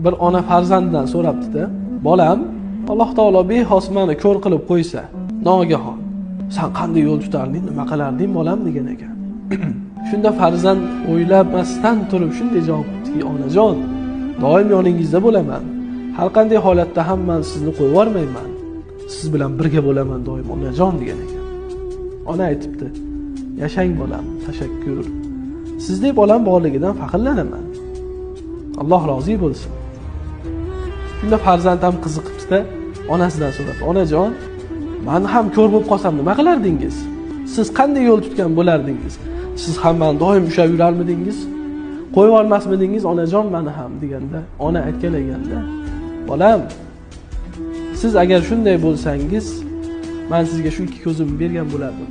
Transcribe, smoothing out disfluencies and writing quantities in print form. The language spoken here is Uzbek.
bir ona farzandidan so'rabdi-da, bolam, Alloh taolo bexos meni ko'r qilib qo'ysa, nogahon, sen qanday yo'l tutarding, nima qilarding bolam degan ekan. Shunda farzand o'ylamasdan turib shunday javob qildi: onajon, doim yoningizda bo'laman. Har qanday holatda ham men sizni qo'yib yubormayman. Siz bilan birga bo'laman doim onajon degan ekan. Ona aytibdi: yashang bolam, tashakkur. Sizdek bolam borligidan faxrlanaman. Alloh rozi bo'lsin. Shunda farzand ham qiziqibdi-da, onasidan so'radi: onajon, men ham ko'r bo'lib qolsam nima qilardingiz? Siz qanday yo'l tutgan bo'lardingiz? Siz ham men doim ushlab yurarmidingiz? Qo'yib olmasmidingiz onajon meni ham deganda, ona aytgan ekanda: bolam, siz agar shunday bo'lsangiz, men sizga shu ikki ko'zimni bergan bo'lardim.